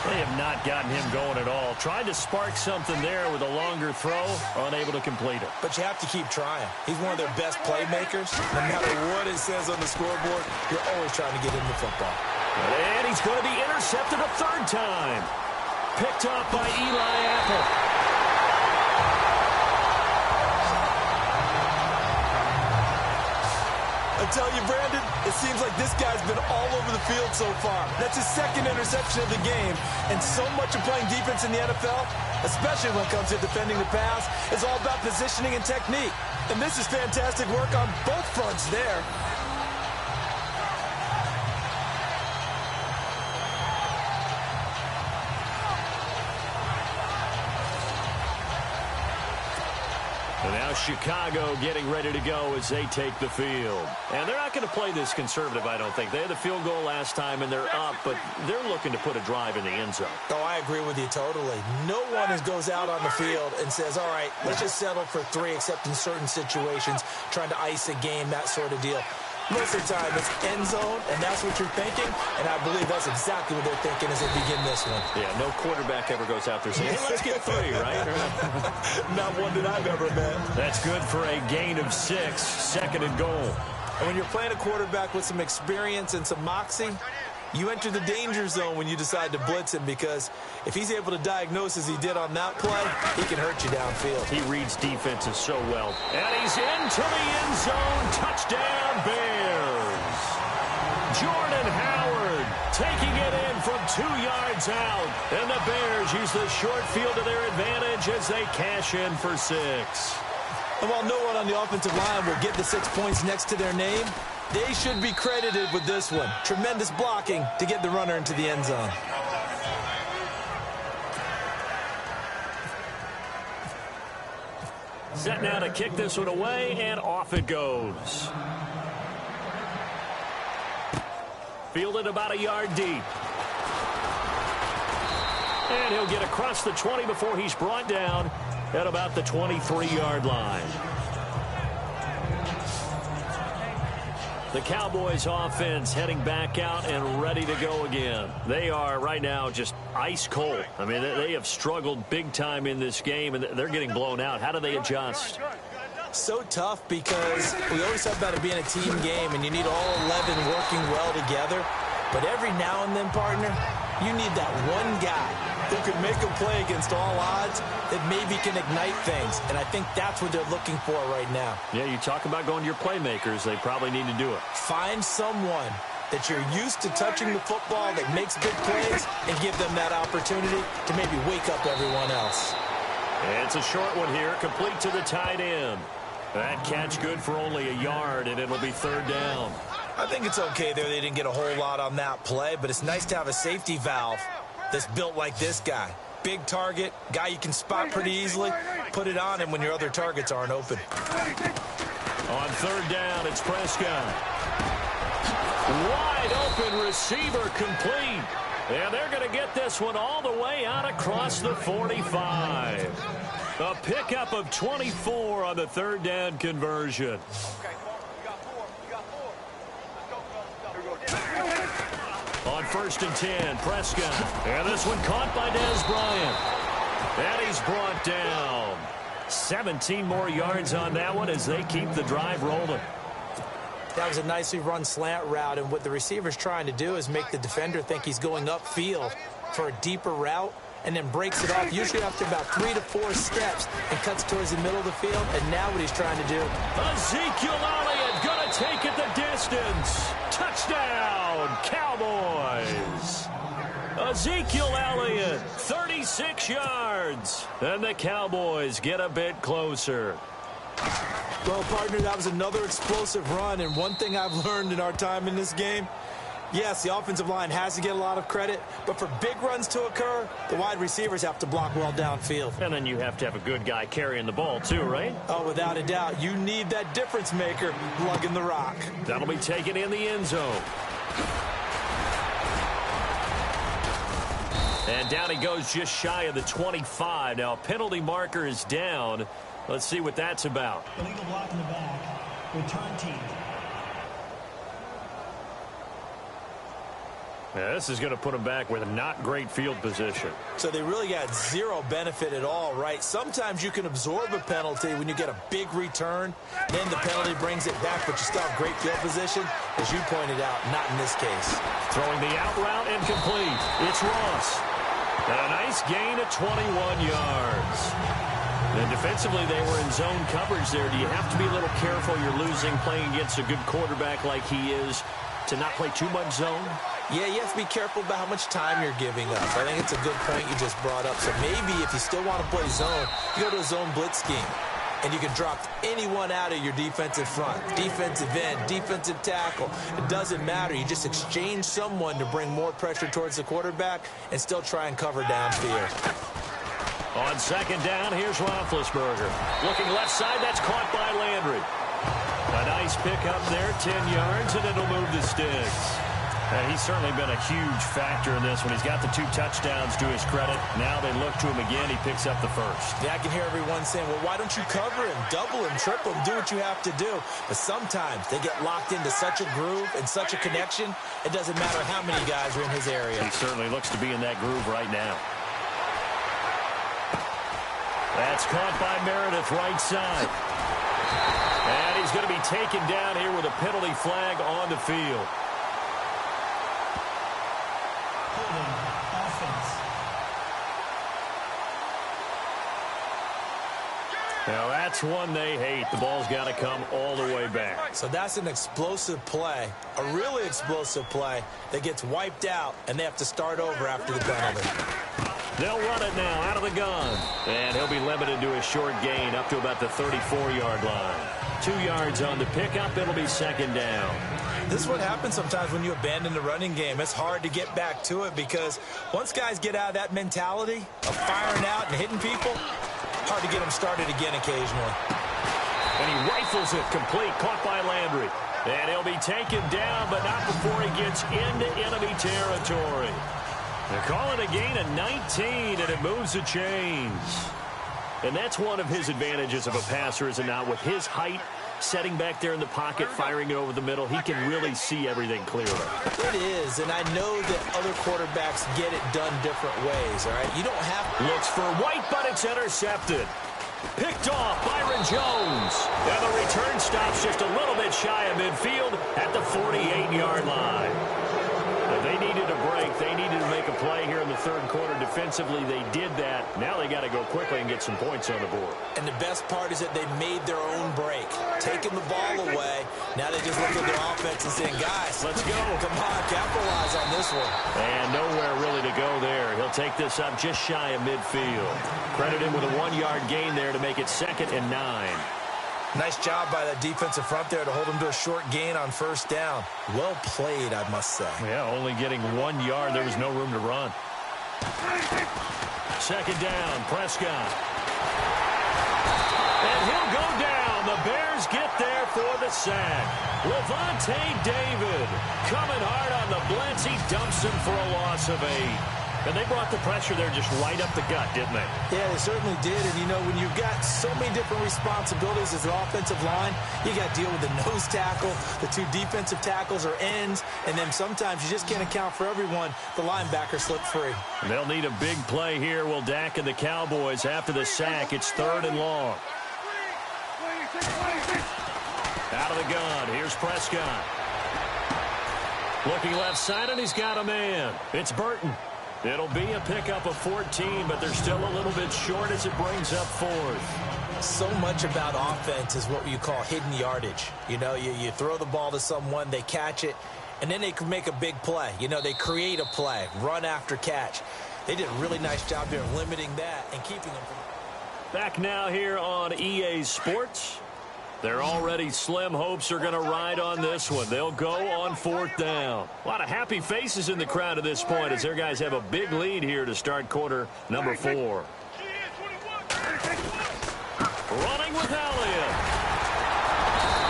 They have not gotten him going at all. Tried to spark something there with a longer throw, unable to complete it. But you have to keep trying. He's one of their best playmakers. No matter what it says on the scoreboard, you're always trying to get into football. And he's going to be intercepted a 3rd time. Picked up by Eli Apple. I tell you, Brandon, it seems like this guy's been all over the field so far. That's his 2nd interception of the game. And so much of playing defense in the NFL, especially when it comes to defending the pass, is all about positioning and technique. And this is fantastic work on both fronts there. And now Chicago getting ready to go as they take the field. And they're not going to play this conservative, I don't think. They had the field goal last time, and they're up, but they're looking to put a drive in the end zone. Oh, I agree with you totally. No one goes out on the field and says, all right, let's just settle for 3, except in certain situations, trying to ice a game, that sort of deal. Most of the time, it's end zone, and that's what you're thinking, and I believe that's exactly what they're thinking as they begin this one. Yeah, no quarterback ever goes out there saying, hey, let's get 3, right? Not one that I've ever met. That's good for a gain of 6, 2nd and goal. And when you're playing a quarterback with some experience and some moxie, you enter the danger zone when you decide to blitz him, because if he's able to diagnose as he did on that play, he can hurt you downfield. He reads defenses so well. And he's into the end zone. Touchdown, Bears. Jordan Howard taking it in from 2 yards out. And the Bears use the short field to their advantage as they cash in for 6. And while no one on the offensive line will get the 6 points next to their name, they should be credited with this one. Tremendous blocking to get the runner into the end zone. Set now to kick this one away, and off it goes. Fielded about a yard deep. And he'll get across the 20 before he's brought down at about the 23-yard line. The Cowboys offense heading back out and ready to go again. They are right now just ice cold. I mean, they have struggled big time in this game, and they're getting blown out. How do they adjust? So tough, because we always talk about it being a team game, and you need all 11 working well together. But every now and then, partner, you need that one guy who can make a play against all odds that maybe can ignite things. And I think that's what they're looking for right now. Yeah, you talk about going to your playmakers. They probably need to do it. Find someone that you're used to touching the football that makes big plays and give them that opportunity to maybe wake up everyone else. And it's a short one here, complete to the tight end. That catch good for only a yard, and it'll be 3rd down. I think it's okay there. They didn't get a whole lot on that play, but it's nice to have a safety valve that's built like this guy. Big target, guy you can spot pretty easily. Put it on him when your other targets aren't open. On 3rd down, it's Prescott. Wide open receiver complete. And they're going to get this one all the way out across the 45. A pickup of 24 on the 3rd down conversion. On 1st and 10, Prescott. And this one caught by Dez Bryant. And he's brought down. 17 more yards on that one as they keep the drive rolling. That was a nicely run slant route, and what the receiver's trying to do is make the defender think he's going upfield for a deeper route, and then breaks it off, usually after about 3 to 4 steps, and cuts towards the middle of the field. And now what he's trying to do, Ezekiel Elliott gonna take it the distance. Touchdown, Cowboys. Ezekiel Elliott, 36 yards. And the Cowboys get a bit closer. well, partner, that was another explosive run, and one thing I've learned in our time in this game, yes, the offensive line has to get a lot of credit, but for big runs to occur, the wide receivers have to block well downfield. And then you have to have a good guy carrying the ball too, right? Oh, without a doubt. You need that difference maker lugging the rock. That'll be taken in the end zone. And down he goes just shy of the 25. Now, a penalty marker is down. Let's see what that's about. Illegal block in the back. Return team. Yeah, this is going to put them back with a not great field position. So they really got zero benefit at all, right? Sometimes you can absorb a penalty when you get a big return. Then the penalty brings it back, but you still have great field position. As you pointed out, not in this case. Throwing the out route incomplete. It's Ross. And a nice gain of 21 yards. And defensively, they were in zone coverage there. Do you have to be a little careful? You're losing playing against a good quarterback like he is to not play too much zone? Yeah, you have to be careful about how much time you're giving up. I think it's a good point you just brought up. So maybe if you still want to play zone, you go to a zone blitz scheme. And you can drop anyone out of your defensive front. Defensive end, defensive tackle. It doesn't matter. You just exchange someone to bring more pressure towards the quarterback and still try and cover downfield. On second down, here's Roethlisberger. Looking left side, that's caught by Landry. A nice pickup there, 10 yards, and it'll move the sticks. He's certainly been a huge factor in this one. He's got the 2 touchdowns to his credit. Now they look to him again. He picks up the first. Yeah, I can hear everyone saying, well, why don't you cover him, double him, triple him, do what you have to do. But sometimes they get locked into such a groove and such a connection, it doesn't matter how many guys are in his area. He certainly looks to be in that groove right now. That's caught by Meredith, right side. And he's going to be taken down here with a penalty flag on the field. Now that's one they hate. The ball's got to come all the way back. So that's an explosive play, a really explosive play that gets wiped out, and they have to start over after the penalty. They'll run it now out of the gun. And he'll be limited to a short gain up to about the 34-yard line. 2 yards on the pickup. It'll be second down. This is what happens sometimes when you abandon the running game. It's hard to get back to it because once guys get out of that mentality of firing out and hitting people, hard to get them started again occasionally. And he rifles it complete, caught by Landry. And he'll be taken down, but not before he gets into enemy territory. They're calling a gain of 19, and it moves the chains. And that's one of his advantages of a passer, is it not? With his height, setting back there in the pocket, firing it over the middle, he can really see everything clearly. It is, and I know that other quarterbacks get it done different ways, all right? You don't have... Looks for White, but it's intercepted. Picked off, Byron Jones. And the return stops just a little bit shy of midfield at the 48-yard line. Now, they needed a break. They needed to make a play here in the third quarter. Defensively, they did that. Now they got to go quickly and get some points on the board. And the best part is that they made their own break, taking the ball away. Now they just look at their offense and saying, guys, let's go. Come on, capitalize on this one. And nowhere really to go there. He'll take this up just shy of midfield. Credit him with a 1-yard gain there to make it 2nd and 9. Nice job by that defensive front there to hold him to a short gain on first down. Well played, I must say. Yeah, only getting 1 yard. There was no room to run. Second down, Prescott. And he'll go down. The Bears get there for the sack. Levante David coming hard on the blitz. He dumps him for a loss of 8. And they brought the pressure there just right up the gut, didn't they? Yeah, they certainly did. And, you know, when you've got so many different responsibilities as an offensive line, you got to deal with the nose tackle, the 2 defensive tackles or ends, and then sometimes you just can't account for everyone. The linebacker slipped free. And they'll need a big play here. Will Dak and the Cowboys after the sack. It's 3rd and long. Out of the gun. Here's Prescott. Looking left side, and he's got a man. It's Burton. It'll be a pickup of 14, but they're still a little bit short as it brings up 4th. So much about offense is what you call hidden yardage. You know, you throw the ball to someone, they catch it, and then they can make a big play. You know, they create a play, run after catch. They did a really nice job there limiting that and keeping them from... Back now here on EA Sports. Their already slim hopes are going to ride on this one. They'll go on 4th down. A lot of happy faces in the crowd at this point as their guys have a big lead here to start quarter number 4. Running with Elliott.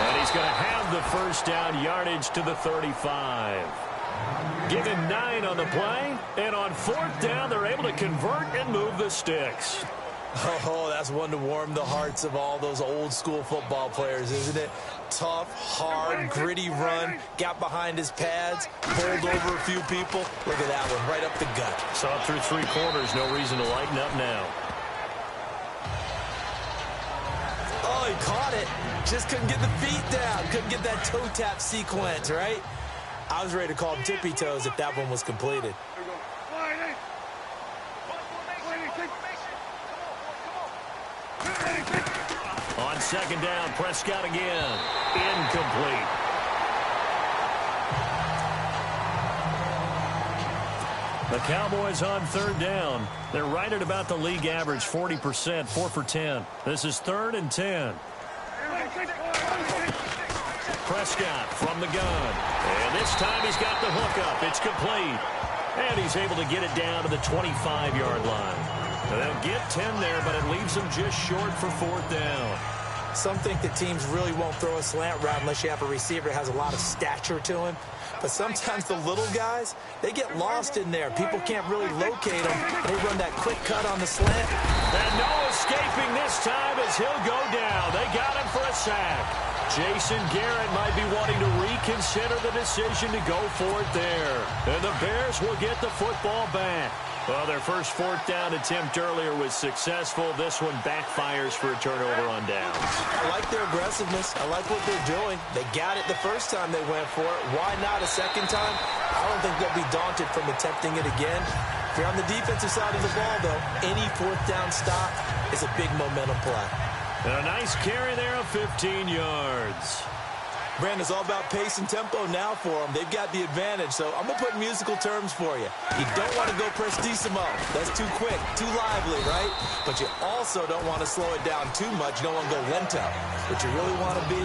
And he's going to have the first down, yardage to the 35. Give him 9 on the play. And on 4th down, they're able to convert and move the sticks. Oh, that's one to warm the hearts of all those old school football players, isn't it? Tough, hard, gritty run, got behind his pads, bowled over a few people. Look at that one, right up the gut. Saw it through 3 quarters, no reason to lighten up now. Oh, he caught it. Just couldn't get the feet down. Couldn't get that toe tap sequence, right? I was ready to call him tippy toes if that one was completed. On 2nd down, Prescott again. Incomplete. The Cowboys on 3rd down. They're right at about the league average, 40%, 4 for 10. This is 3rd and 10. Prescott from the gun. And this time he's got the hook up. It's complete. And he's able to get it down to the 25-yard line. They'll get 10 there, but it leaves them just short for 4th down. Some think that teams really won't throw a slant route unless you have a receiver that has a lot of stature to him. But sometimes the little guys, they get lost in there. People can't really locate them. They run that quick cut on the slant. And no escaping this time as he'll go down. They got him for a sack. Jason Garrett might be wanting to reconsider the decision to go for it there. And the Bears will get the football back. Well, their first 4th down attempt earlier was successful. This one backfires for a turnover on downs. I like their aggressiveness. I like what they're doing. They got it the first time they went for it. Why not a second time? I don't think they'll be daunted from attempting it again. If you're on the defensive side of the ball, though, any 4th down stop is a big momentum play. A nice carry there of 15 yards. Brandon, it's all about pace and tempo now for them. They've got the advantage, so I'm going to put musical terms for you. You don't want to go prestissimo. That's too quick, too lively, right? But you also don't want to slow it down too much. You don't want to go lento. What you really want to be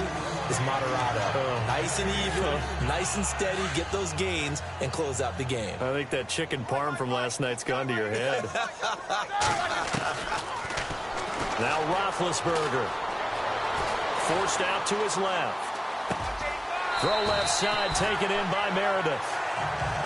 is moderato. Nice and even, nice and steady, get those gains, and close out the game. I think that chicken parm from last night's gone to your head. Now Roethlisberger. Forced out to his left. Throw left side, taken in by Meredith.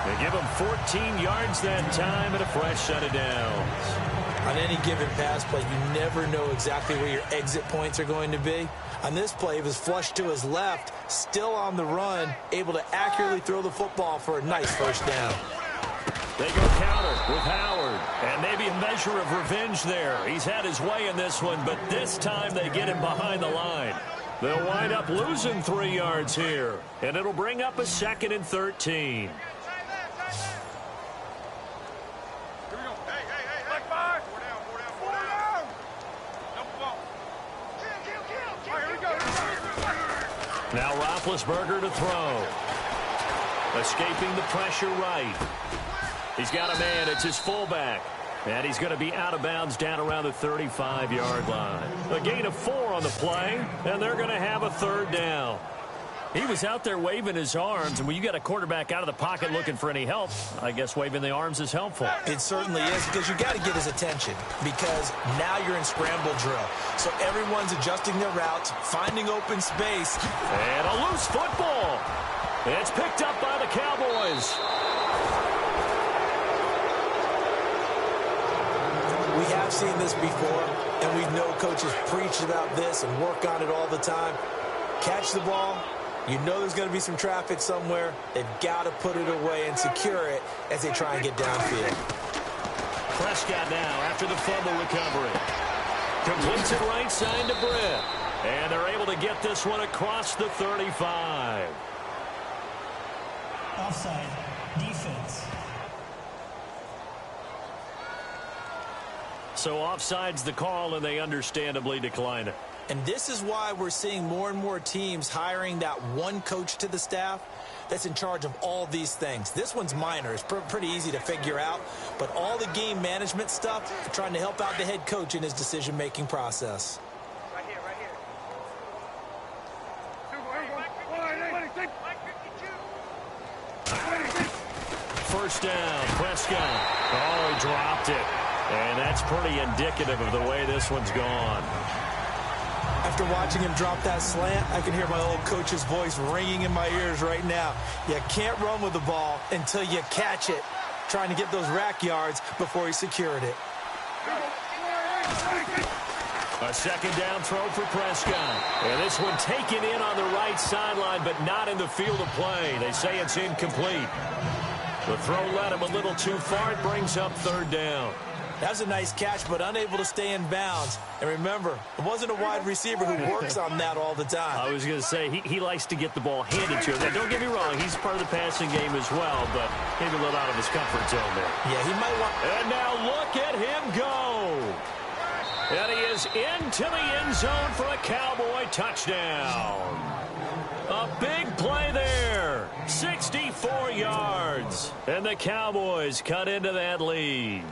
They give him 14 yards that time and a fresh set of downs. On any given pass play, you never know exactly where your exit points are going to be. On this play, he was flushed to his left, still on the run, able to accurately throw the football for a nice first down. They go counter with Howard, and maybe a measure of revenge there. He's had his way in this one, but this time they get him behind the line. They'll wind up losing 3 yards here, and it'll bring up a 2nd and 13. Now Roethlisberger to throw. Escaping the pressure right. He's got a man. It's his fullback. And he's going to be out of bounds down around the 35-yard line. A gain of 4 on the play, and they're going to have a 3rd down. He was out there waving his arms, and when you got a quarterback out of the pocket looking for any help, I guess waving the arms is helpful. It certainly is, because you got to get his attention, because now you're in scramble drill. So everyone's adjusting their routes, finding open space. And a loose football. It's picked up by the Cowboys. We have seen this before, and we know coaches preach about this and work on it all the time. Catch the ball. You know there's going to be some traffic somewhere. They've got to put it away and secure it as they try and get downfield. Prescott now after the fumble recovery. Completes it right side to Britt. And they're able to get this one across the 35. Offside. Defense. So offside's the call, and they understandably decline it. And this is why we're seeing more and more teams hiring that one coach to the staff that's in charge of all these things. This one's minor. It's pretty easy to figure out. But all the game management stuff, trying to help out the head coach in his decision-making process. Right here. First down, Prescott. Oh, he dropped it. And that's pretty indicative of the way this one's gone. After watching him drop that slant, I can hear my old coach's voice ringing in my ears right now. You can't run with the ball until you catch it. Trying to get those rack yards before he secured it. A second down throw for Prescott. And this one taken in on the right sideline, but not in the field of play. They say it's incomplete. The throw led him a little too far. It brings up 3rd down. That's a nice catch, but unable to stay in bounds. And remember, it wasn't a wide receiver who works on that all the time. I was going to say, he likes to get the ball handed to him. Now, don't get me wrong, he's part of the passing game as well, but maybe a little out of his comfort zone there. Yeah, he might want... And now look at him go. And he is into the end zone for a Cowboy touchdown. A big play there. 64 yards. And the Cowboys cut into that lead.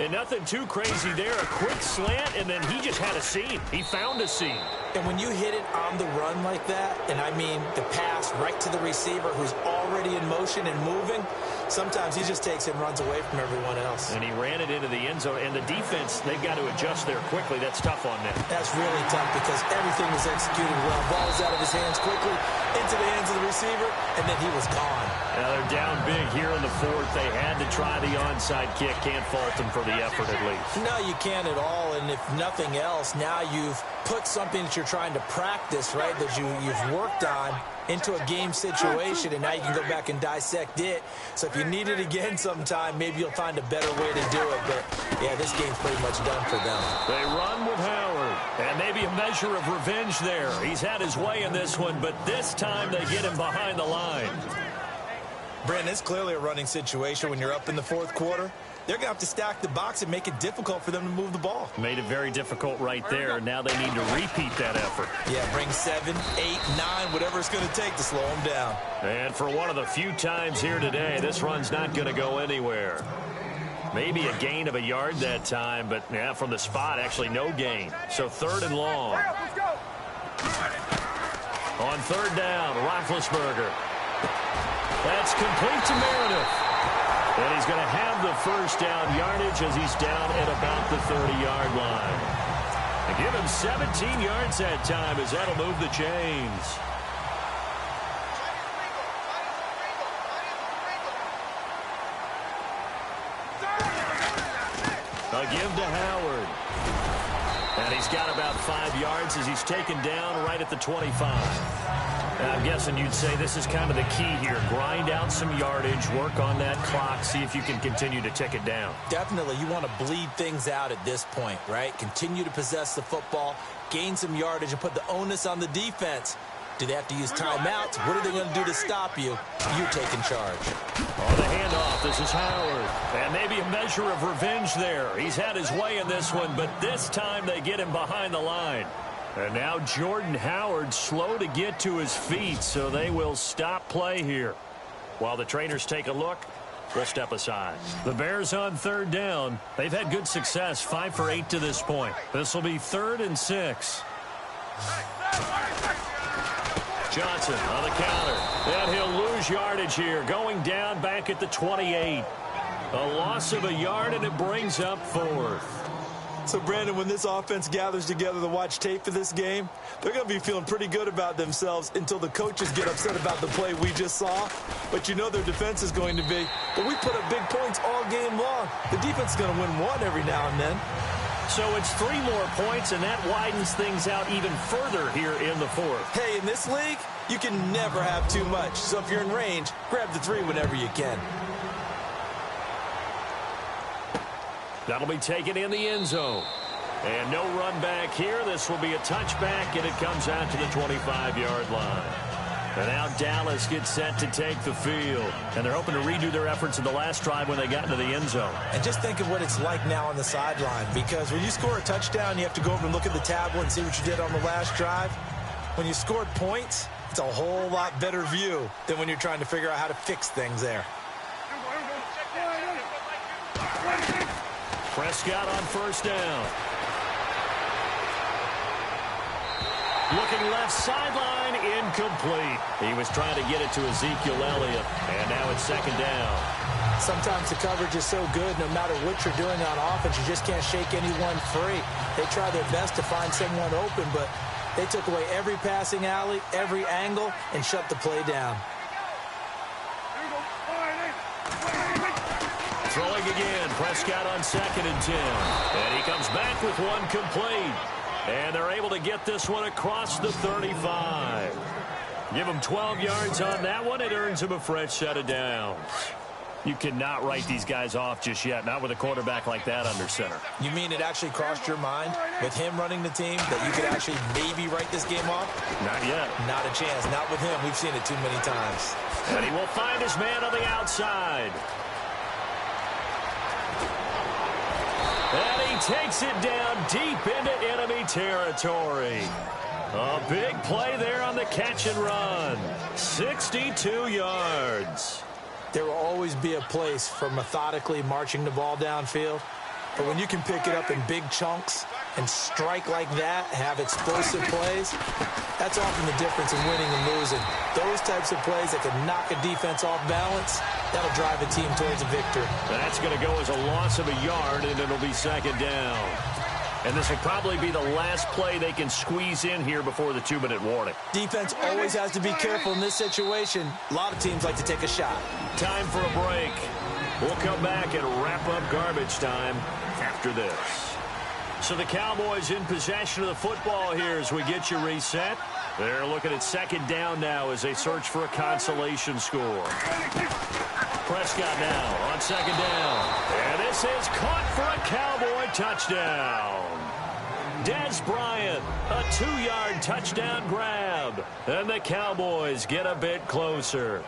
And nothing too crazy there. A quick slant, and then he just had a seam. He found a seam. And when you hit it on the run like that, and I mean the pass right to the receiver who's already in motion and moving, sometimes he just takes it and runs away from everyone else. And he ran it into the end zone. And the defense, they've got to adjust there quickly. That's tough on them. That's really tough because everything was executed well. Ball was out of his hands quickly, into the hands of the receiver, and then he was gone. Now they're down big here in the fourth. They had to try the onside kick. Can't fault them for the effort at least. No, you can't at all. And if nothing else, now you've put something that you're trying to practice, right, that you've worked on into a game situation, and now you can go back and dissect it. So if you need it again sometime, maybe you'll find a better way to do it. But, yeah, this game's pretty much done for them. They run with Howard, and maybe a measure of revenge there. He's had his way in this one, but this time they get him behind the line. Brandon, it's clearly a running situation when you're up in the fourth quarter. They're going to have to stack the box and make it difficult for them to move the ball. Made it very difficult right there. Now they need to repeat that effort. Yeah, bring 7, 8, 9, whatever it's going to take to slow them down. And for one of the few times here today, this run's not going to go anywhere. Maybe a gain of a yard that time, but yeah, from the spot, actually no gain. So 3rd and long. On 3rd down, Roethlisberger. That's complete to Meredith. And he's going to have the first down yardage as he's down at about the 30-yard line. And give him 17 yards that time as that'll move the chains. A give to Howard. And he's got about 5 yards as he's taken down right at the 25. I'm guessing you'd say this is kind of the key here. Grind out some yardage, work on that clock, see if you can continue to tick it down. Definitely. You want to bleed things out at this point, right? Continue to possess the football, gain some yardage, and put the onus on the defense. Do they have to use timeouts? What are they going to do to stop you? You're taking charge. On the handoff, this is Howard. And maybe a measure of revenge there. He's had his way in this one, but this time they get him behind the line. And now Jordan Howard slow to get to his feet, so they will stop play here. While the trainers take a look, we'll step aside. The Bears on 3rd down. They've had good success, 5 for 8 to this point. This will be 3rd and 6. Johnson on the counter. And he'll lose yardage here, going down back at the 28. A loss of a yard, and it brings up 4th. So, Brandon, when this offense gathers together to watch tape for this game, they're going to be feeling pretty good about themselves until the coaches get upset about the play we just saw. But you know their defense is going to be, but we put up big points all game long. The defense is going to win one every now and then. So it's 3 more points, and that widens things out even further here in the 4th. Hey, in this league, you can never have too much. So if you're in range, grab the 3 whenever you can. That'll be taken in the end zone. And no run back here. This will be a touchback, and it comes out to the 25-yard line. And now Dallas gets set to take the field. And they're hoping to redo their efforts in the last drive when they got into the end zone. And just think of what it's like now on the sideline. Because when you score a touchdown, you have to go over and look at the tablet and see what you did on the last drive. When you scored points, it's a whole lot better view than when you're trying to figure out how to fix things there. Prescott on 1st down. Looking left sideline, incomplete. He was trying to get it to Ezekiel Elliott, and now it's 2nd down. Sometimes the coverage is so good, no matter what you're doing on offense, you just can't shake anyone free. They try their best to find someone open, but they took away every passing alley, every angle, and shut the play down. Throwing again, Prescott on 2nd and 10. And he comes back with one complete. And they're able to get this one across the 35. Give him 12 yards on that one. It earns him a fresh set of downs. You cannot write these guys off just yet, not with a quarterback like that under center. You mean it actually crossed your mind with him running the team that you could actually maybe write this game off? Not yet. Not a chance. Not with him. We've seen it too many times. And he will find his man on the outside. And he takes it down deep into enemy territory. A big play there on the catch and run. 62 yards. There will always be a place for methodically marching the ball downfield. But when you can pick it up in big chunks and strike like that, have explosive plays, that's often the difference in winning and losing. Those types of plays that can knock a defense off balance, that'll drive a team towards a victory. That's going to go as a loss of a yard, and it'll be second down. And this will probably be the last play they can squeeze in here before the 2-minute warning. Defense always has to be careful in this situation. A lot of teams like to take a shot. Time for a break. We'll come back and wrap up garbage time after this. So the Cowboys in possession of the football here as we get you reset. They're looking at second down now as they search for a consolation score. Prescott now on second down. And this is caught for a Cowboy touchdown. Dez Bryant, a 2-yard touchdown grab. And the Cowboys get a bit closer.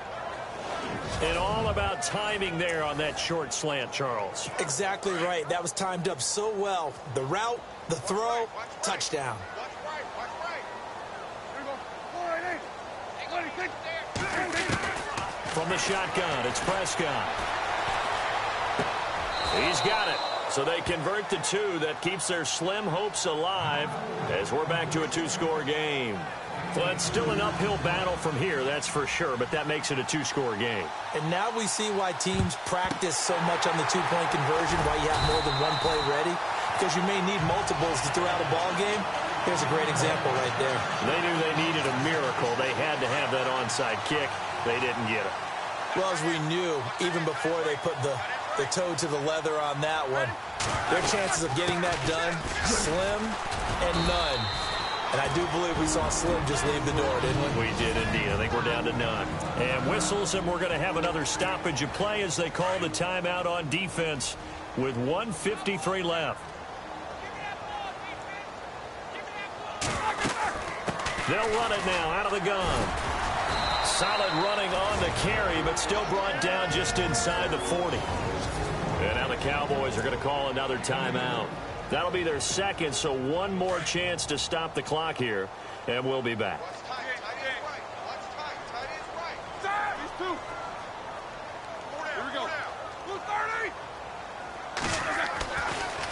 And all about timing there on that short slant, Charles. Exactly right. That was timed up so well. The route, the throw, touchdown. From the shotgun, it's Prescott. He's got it. So they convert to 2. That keeps their slim hopes alive as we're back to a 2-score game. Well, it's still an uphill battle from here, that's for sure, but that makes it a 2-score game. And now we see why teams practice so much on the 2-point conversion, why you have more than one play ready, because you may need multiples to throw out a ball game. Here's a great example right there. They knew they needed a miracle. They had to have that onside kick. They didn't get it. Well, as we knew, even before they put the toe to the leather on that one, their chances of getting that done, slim and none. And I do believe we saw Slim just leave the door, didn't we? We did indeed. I think we're down to none. And whistles, and we're going to have another stoppage of play as they call the timeout on defense with 1:53 left. They'll run it now out of the gun. Solid running on the carry, but still brought down just inside the 40. And now the Cowboys are going to call another timeout. That'll be their second, so one more chance to stop the clock here, and we'll be back.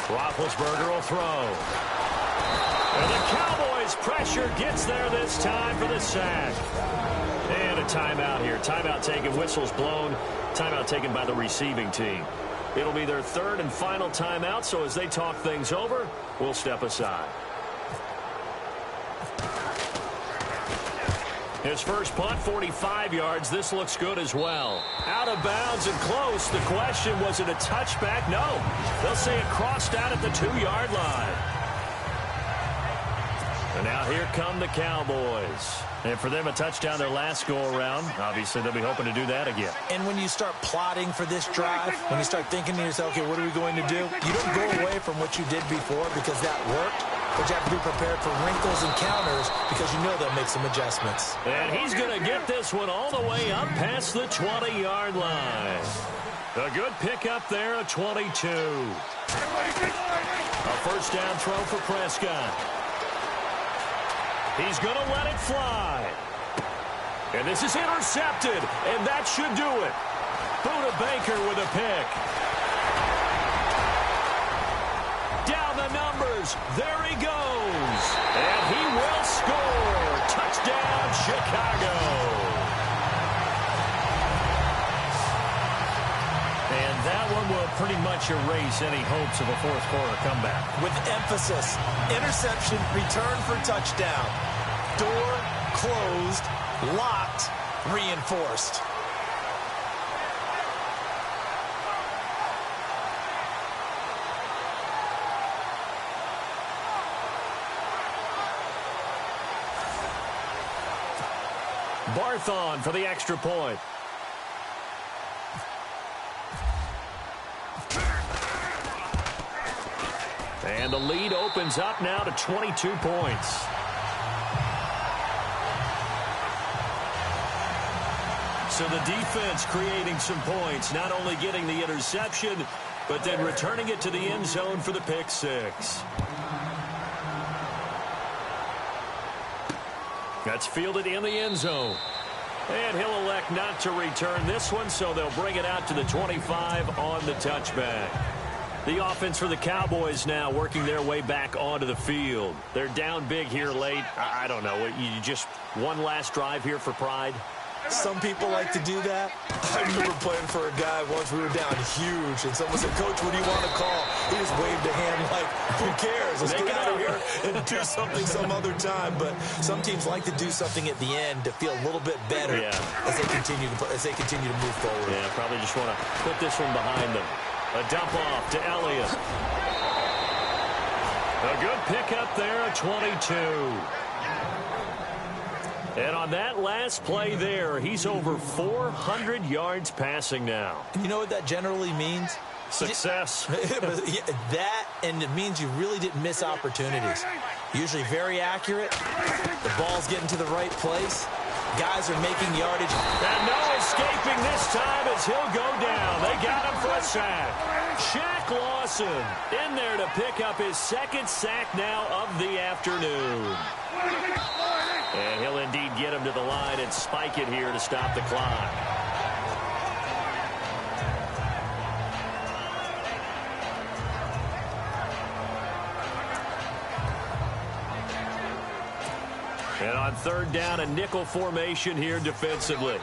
Roethlisberger will throw. And the Cowboys' pressure gets there this time for the sack. And a timeout here. Timeout taken, whistles blown. Timeout taken by the receiving team. It'll be their third and final timeout, so as they talk things over, we'll step aside. His first punt, 45 yards. This looks good as well. Out of bounds and close. The question, was it a touchback? No. They'll say it crossed out at the 2-yard line. And now here come the Cowboys. And for them, a touchdown their last go-around. Obviously, they'll be hoping to do that again. And when you start plotting for this drive, when you start thinking to yourself, okay, what are we going to do? You don't go away from what you did before because that worked. But you have to be prepared for wrinkles and counters because you know they'll make some adjustments. And he's going to get this one all the way up past the 20-yard line. A good pickup there, a 22. A first down throw for Prescott. He's going to let it fly. And this is intercepted, and that should do it. Buda Baker with a pick. Down the numbers. There he goes. And he will score. Touchdown, Chicago. And that one will pretty much erase any hopes of a fourth-quarter comeback. With emphasis, interception, return for touchdown. Door closed, locked, reinforced. Barthon for the extra point. And the lead opens up now to 22 points. So the defense creating some points, not only getting the interception, but then returning it to the end zone for the pick six. That's fielded in the end zone. And he'll elect not to return this one, so they'll bring it out to the 25 on the touchback. The offense for the Cowboys now working their way back onto the field. They're down big here late. I don't know. You just one last drive here for pride? Some people like to do that. I remember playing for a guy once. We were down huge, and someone said, "Coach, what do you want to call?" He just waved a hand like, who cares? Let's get out of here and do something some other time. But some teams like to do something at the end to feel a little bit better as they continue to move forward. Yeah, probably just want to put this one behind them. A dump off to Elliott. A good pickup there at 22. And on that last play there, he's over 400 yards passing now. And you know what that generally means? Success. That, and it means you really didn't miss opportunities. Usually very accurate. The ball's getting to the right place. Guys are making yardage. And no escaping this time as he'll go down. They got him for a sack. Shaq Lawson in there to pick up his second sack now of the afternoon. And he'll indeed get him to the line and spike it here to stop the clock. And on third down, a nickel formation here defensively.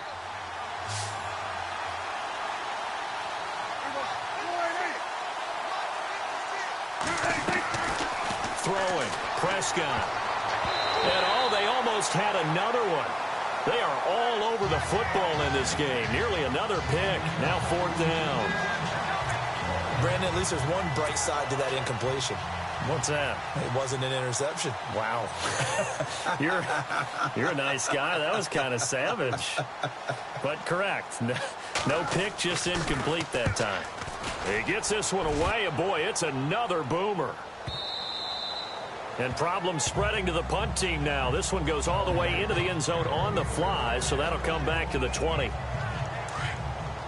Throwing, Prescott. And they almost had another one. They are all over the football in this game. Nearly another pick. Now fourth down. Brandon, at least there's one bright side to that incompletion. What's that? It wasn't an interception. Wow. You're a nice guy. That was kind of savage. But correct. No pick, just incomplete that time. He gets this one away, and boy, it's another boomer. And problems spreading to the punt team now. This one goes all the way into the end zone on the fly, so that'll come back to the 20.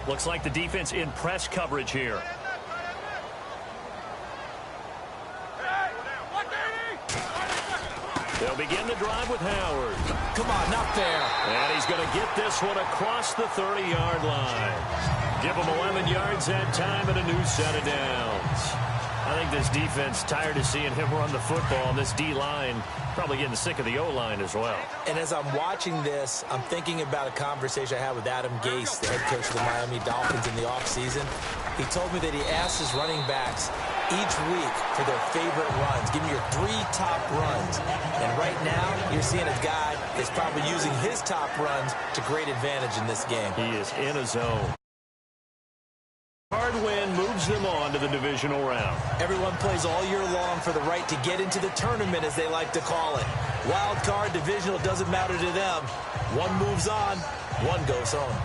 Looks like the defense in press coverage here. They'll begin the drive with Howard. Come on, not fair. And he's going to get this one across the 30-yard line. Give him 11 yards that time and a new set of downs. I think this defense tired of seeing him run the football, and this D-line probably getting sick of the O-line as well. And as I'm watching this, I'm thinking about a conversation I had with Adam Gase, the head coach of the Miami Dolphins, in the offseason. He told me that he asked his running backs each week for their favorite runs. Give me your 3 top runs. And right now, you're seeing a guy that's probably using his top runs to great advantage in this game. He is in a zone. Hard win moves them on to the divisional round. Everyone plays all year long for the right to get into the tournament, as they like to call it. Wildcard, divisional, doesn't matter to them. One moves on, one goes home.